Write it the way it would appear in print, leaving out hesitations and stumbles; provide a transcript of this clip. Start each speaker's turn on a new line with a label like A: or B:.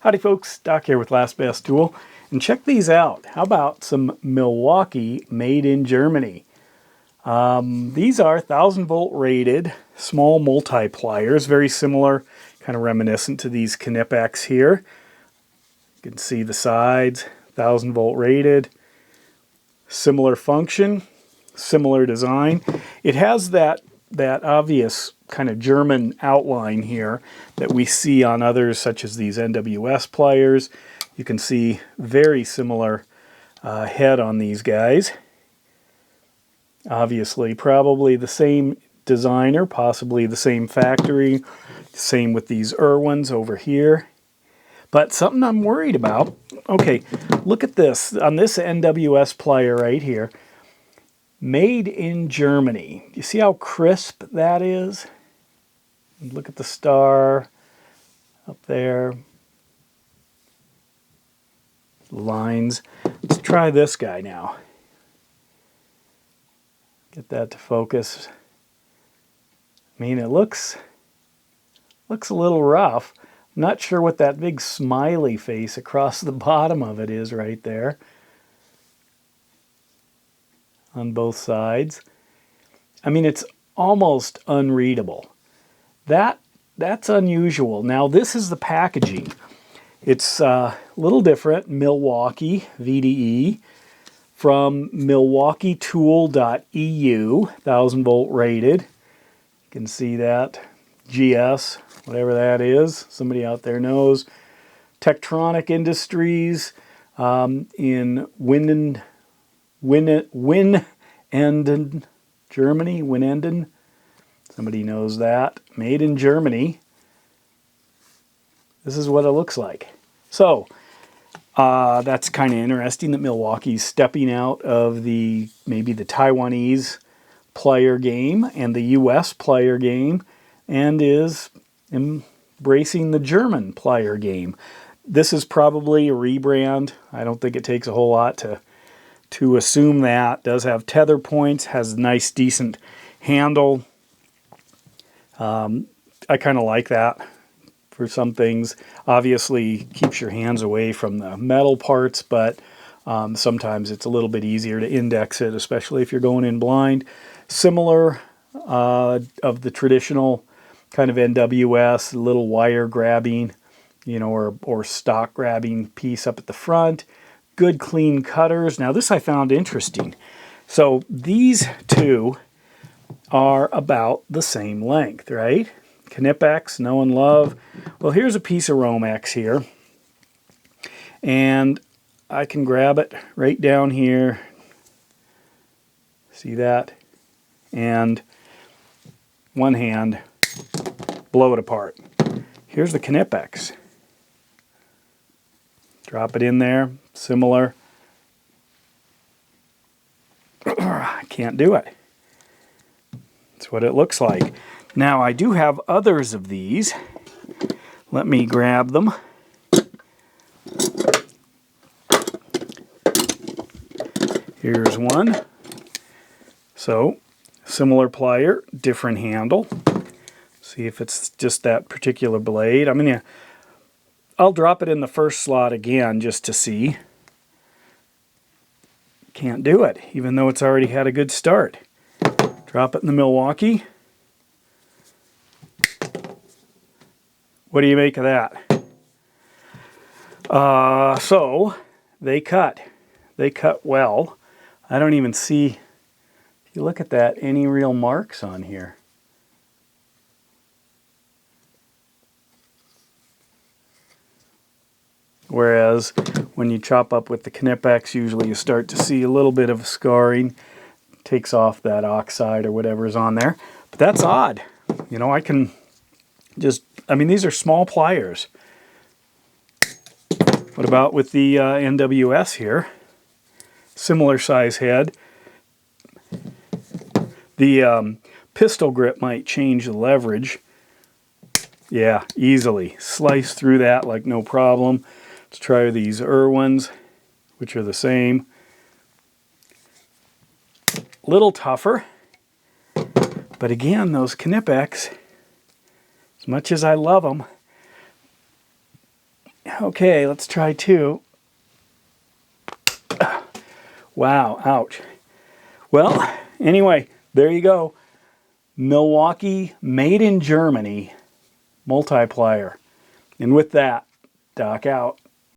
A: Howdy folks, Doc here with Last Best Tool, and check these out. How about some Milwaukee made in Germany? These are 1000-volt rated small multi-pliers, very similar, kind of reminiscent to these Knipex here. You can see the sides, 1000-volt rated, similar function, similar design. It has that obvious kind of German outline here that we see on others such as these NWS pliers. You can see very similar head on these guys. Obviously probably the same designer, possibly the same factory. Same with these Irwins over here. But something I'm worried about. Okay, look at this. On this NWS plier right here, made in Germany. You see how crisp that is? Look at the star up there. Lines. Let's try this guy now. Get that to focus. I mean, it looks a little rough. I'm not sure what that big smiley face across the bottom of it is right there. On both sides. I mean, it's almost unreadable. That's unusual. Now, this is the packaging. It's a little different. Milwaukee, VDE, from milwaukeetool.eu, 1000-volt rated. You can see that. GS, whatever that is. Somebody out there knows. Tektronic Industries in Winnenden, Germany. Winnenden. Somebody knows that. Made in Germany. This is what it looks like. So, that's kind of interesting that Milwaukee's stepping out of maybe the Taiwanese plier game and the US plier game and is embracing the German plier game. This is probably a rebrand. I don't think it takes a whole lot to assume that. Does have tether points, has a nice decent handle. I kind of like that for some things. Obviously keeps your hands away from the metal parts, but sometimes it's a little bit easier to index it, especially if you're going in blind. Similar of the traditional kind of NWS, little wire grabbing, you know, or stock grabbing piece up at the front. Good clean cutters. Now this I found interesting. So these two are about the same length, right? Knipex, know and love. Well, here's a piece of Romex here. And I can grab it right down here. See that? And one hand, blow it apart. Here's the Knipex. Drop it in there, similar. I can't do it. That's what it looks like. Now, I do have others of these. Let me grab them. Here's one. So, similar plier, different handle. See if it's just that particular blade. I'll drop it in the first slot again just to see. Can't do it, even though it's already had a good start. Drop it in the Milwaukee. What do you make of that? So, they cut. They cut well. I don't even see, if you look at that, any real marks on here. Whereas when you chop up with the Knipex, usually you start to see a little bit of scarring. Takes off that oxide or whatever's on there. But that's odd. You know, I can just, these are small pliers. What about with the NWS here? Similar size head. The pistol grip might change the leverage. Yeah, easily. Slice through that like no problem. Let's try these Irwins, which are the same. Little tougher. But again, those Knipex, as much as I love them, Okay, let's try 2. Wow, ouch. Well, anyway, there you go. Milwaukee, made in Germany, multi-plier. And with that, Doc out.